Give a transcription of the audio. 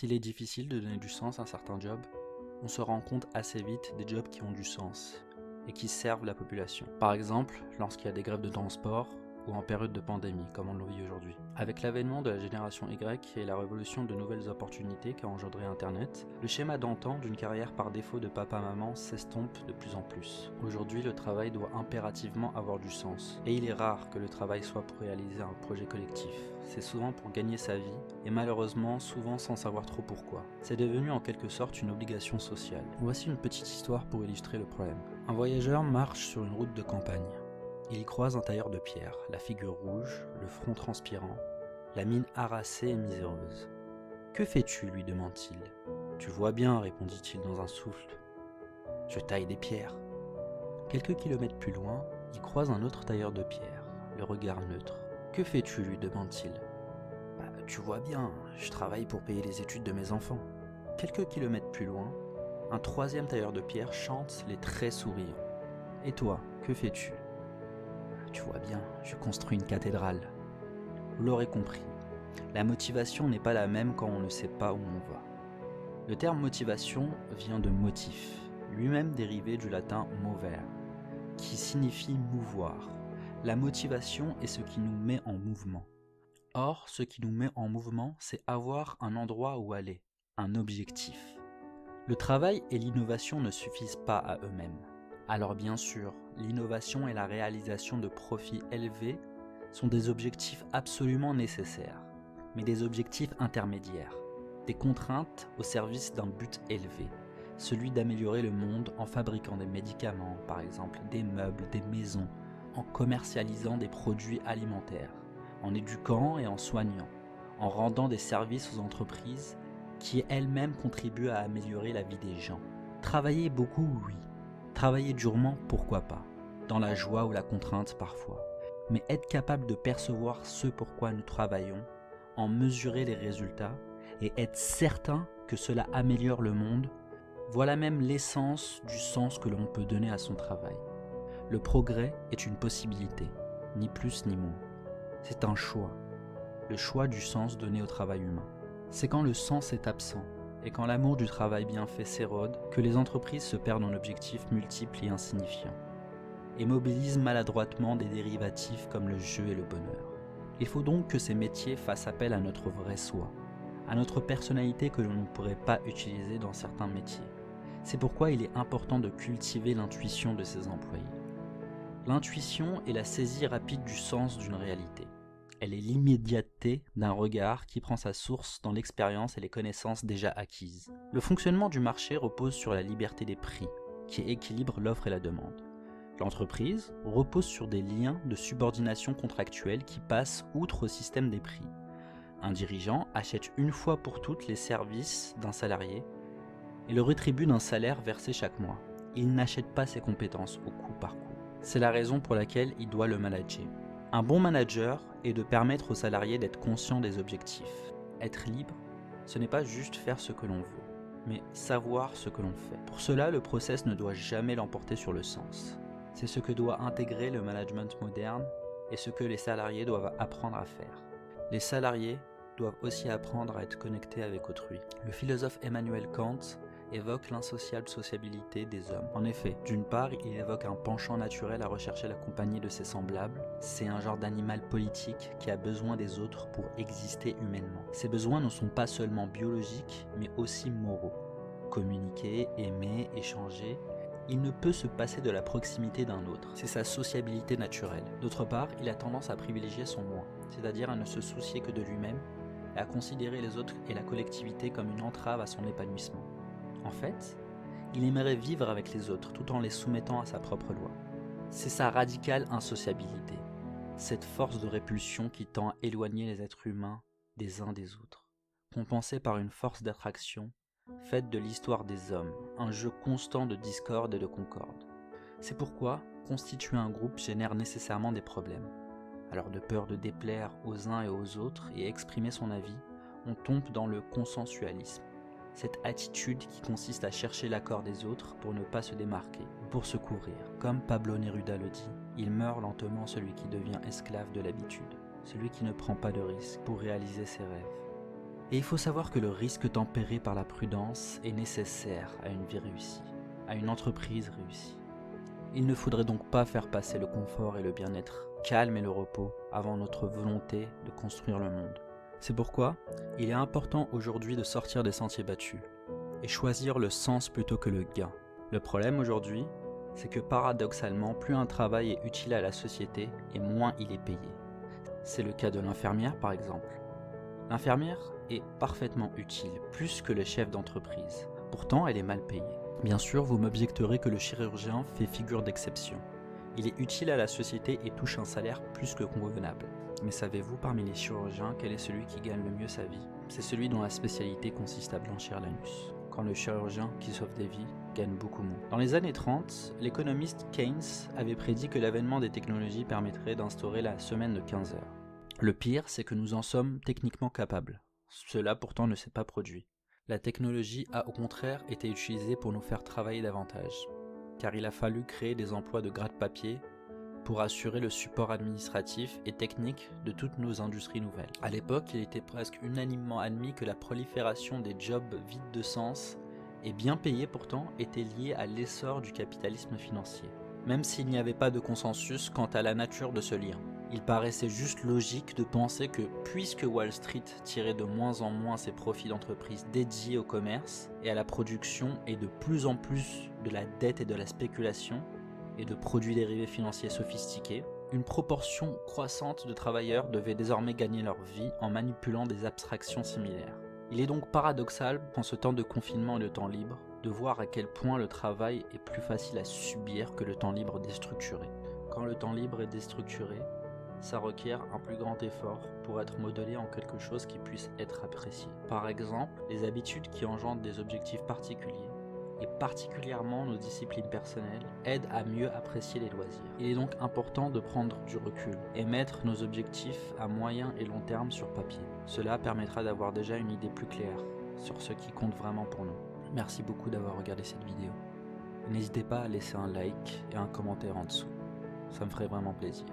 S'il est difficile de donner du sens à certains jobs, on se rend compte assez vite des jobs qui ont du sens et qui servent la population. Par exemple, lorsqu'il y a des grèves de transport ou en période de pandémie, comme on le vit aujourd'hui. Avec l'avènement de la génération Y et la révolution de nouvelles opportunités qu'a engendré Internet, le schéma d'antan d'une carrière par défaut de papa-maman s'estompe de plus en plus. Aujourd'hui, le travail doit impérativement avoir du sens, et il est rare que le travail soit pour réaliser un projet collectif. C'est souvent pour gagner sa vie, et malheureusement souvent sans savoir trop pourquoi. C'est devenu en quelque sorte une obligation sociale. Voici une petite histoire pour illustrer le problème. Un voyageur marche sur une route de campagne. Il y croise un tailleur de pierre, la figure rouge, le front transpirant, la mine harassée et miséreuse. « Que fais-tu » lui demande-t-il. « Tu vois bien » répondit-il dans un souffle. « Je taille des pierres. » Quelques kilomètres plus loin, il croise un autre tailleur de pierre, le regard neutre. « Que fais-tu » lui demande-t-il. « Tu vois bien, je travaille pour payer les études de mes enfants. » Quelques kilomètres plus loin, un troisième tailleur de pierre chante les traits souriants. « Et toi, que fais-tu » ? Tu vois bien, je construis une cathédrale. Vous l'aurez compris, la motivation n'est pas la même quand on ne sait pas où on va. Le terme motivation vient de motif, lui-même dérivé du latin movere, qui signifie mouvoir. La motivation est ce qui nous met en mouvement. Or, ce qui nous met en mouvement, c'est avoir un endroit où aller, un objectif. Le travail et l'innovation ne suffisent pas à eux-mêmes. Alors bien sûr, l'innovation et la réalisation de profits élevés sont des objectifs absolument nécessaires, mais des objectifs intermédiaires, des contraintes au service d'un but élevé, celui d'améliorer le monde en fabriquant des médicaments, par exemple des meubles, des maisons, en commercialisant des produits alimentaires, en éduquant et en soignant, en rendant des services aux entreprises qui elles-mêmes contribuent à améliorer la vie des gens. Travailler beaucoup, oui. Travailler durement, pourquoi pas, dans la joie ou la contrainte parfois, mais être capable de percevoir ce pourquoi nous travaillons, en mesurer les résultats et être certain que cela améliore le monde, voilà même l'essence du sens que l'on peut donner à son travail. Le progrès est une possibilité, ni plus ni moins. C'est un choix, le choix du sens donné au travail humain. C'est quand le sens est absent, et quand l'amour du travail bien fait s'érode, que les entreprises se perdent en objectifs multiples et insignifiants, et mobilisent maladroitement des dérivatifs comme le jeu et le bonheur. Il faut donc que ces métiers fassent appel à notre vrai soi, à notre personnalité que l'on ne pourrait pas utiliser dans certains métiers. C'est pourquoi il est important de cultiver l'intuition de ses employés. L'intuition est la saisie rapide du sens d'une réalité. Elle est l'immédiateté d'un regard qui prend sa source dans l'expérience et les connaissances déjà acquises. Le fonctionnement du marché repose sur la liberté des prix, qui équilibre l'offre et la demande. L'entreprise repose sur des liens de subordination contractuelle qui passent outre au système des prix. Un dirigeant achète une fois pour toutes les services d'un salarié et le rétribue d'un salaire versé chaque mois. Il n'achète pas ses compétences au coup par coup. C'est la raison pour laquelle il doit le manager. Un bon manager est de permettre aux salariés d'être conscients des objectifs. Être libre, ce n'est pas juste faire ce que l'on veut, mais savoir ce que l'on fait. Pour cela, le process ne doit jamais l'emporter sur le sens. C'est ce que doit intégrer le management moderne et ce que les salariés doivent apprendre à faire. Les salariés doivent aussi apprendre à être connectés avec autrui. Le philosophe Emmanuel Kant évoque l'insociable sociabilité des hommes. En effet, d'une part, il évoque un penchant naturel à rechercher la compagnie de ses semblables. C'est un genre d'animal politique qui a besoin des autres pour exister humainement. Ces besoins ne sont pas seulement biologiques, mais aussi moraux. Communiquer, aimer, échanger, il ne peut se passer de la proximité d'un autre. C'est sa sociabilité naturelle. D'autre part, il a tendance à privilégier son moi, c'est-à-dire à ne se soucier que de lui-même et à considérer les autres et la collectivité comme une entrave à son épanouissement. En fait, il aimerait vivre avec les autres tout en les soumettant à sa propre loi. C'est sa radicale insociabilité, cette force de répulsion qui tend à éloigner les êtres humains des uns des autres, compensée par une force d'attraction faite de l'histoire des hommes, un jeu constant de discorde et de concorde. C'est pourquoi constituer un groupe génère nécessairement des problèmes. Alors de peur de déplaire aux uns et aux autres et exprimer son avis, on tombe dans le consensualisme. Cette attitude qui consiste à chercher l'accord des autres pour ne pas se démarquer, ou pour se couvrir. Comme Pablo Neruda le dit, il meurt lentement celui qui devient esclave de l'habitude, celui qui ne prend pas de risques pour réaliser ses rêves. Et il faut savoir que le risque tempéré par la prudence est nécessaire à une vie réussie, à une entreprise réussie. Il ne faudrait donc pas faire passer le confort et le bien-être calme et le repos avant notre volonté de construire le monde. C'est pourquoi il est important aujourd'hui de sortir des sentiers battus et choisir le sens plutôt que le gain. Le problème aujourd'hui, c'est que paradoxalement, plus un travail est utile à la société et moins il est payé. C'est le cas de l'infirmière par exemple. L'infirmière est parfaitement utile, plus que le chef d'entreprise. Pourtant, elle est mal payée. Bien sûr, vous m'objecterez que le chirurgien fait figure d'exception. Il est utile à la société et touche un salaire plus que convenable. Mais savez-vous parmi les chirurgiens quel est celui qui gagne le mieux sa vie? C'est celui dont la spécialité consiste à blanchir l'anus. Quand le chirurgien qui sauve des vies gagne beaucoup moins. Dans les années 30, l'économiste Keynes avait prédit que l'avènement des technologies permettrait d'instaurer la semaine de 15 heures. Le pire, c'est que nous en sommes techniquement capables. Cela pourtant ne s'est pas produit. La technologie a au contraire été utilisée pour nous faire travailler davantage, car il a fallu créer des emplois de gratte-papier pour assurer le support administratif et technique de toutes nos industries nouvelles. À l'époque, il était presque unanimement admis que la prolifération des jobs vides de sens et bien payés pourtant était liée à l'essor du capitalisme financier, même s'il n'y avait pas de consensus quant à la nature de ce lien. Il paraissait juste logique de penser que, puisque Wall Street tirait de moins en moins ses profits d'entreprises dédiés au commerce et à la production et de plus en plus de la dette et de la spéculation et de produits dérivés financiers sophistiqués, une proportion croissante de travailleurs devait désormais gagner leur vie en manipulant des abstractions similaires. Il est donc paradoxal, en ce temps de confinement et de temps libre, de voir à quel point le travail est plus facile à subir que le temps libre déstructuré. Quand le temps libre est déstructuré, ça requiert un plus grand effort pour être modelé en quelque chose qui puisse être apprécié. Par exemple, les habitudes qui engendrent des objectifs particuliers, et particulièrement nos disciplines personnelles, aident à mieux apprécier les loisirs. Il est donc important de prendre du recul et mettre nos objectifs à moyen et long terme sur papier. Cela permettra d'avoir déjà une idée plus claire sur ce qui compte vraiment pour nous. Merci beaucoup d'avoir regardé cette vidéo. N'hésitez pas à laisser un like et un commentaire en dessous. Ça me ferait vraiment plaisir.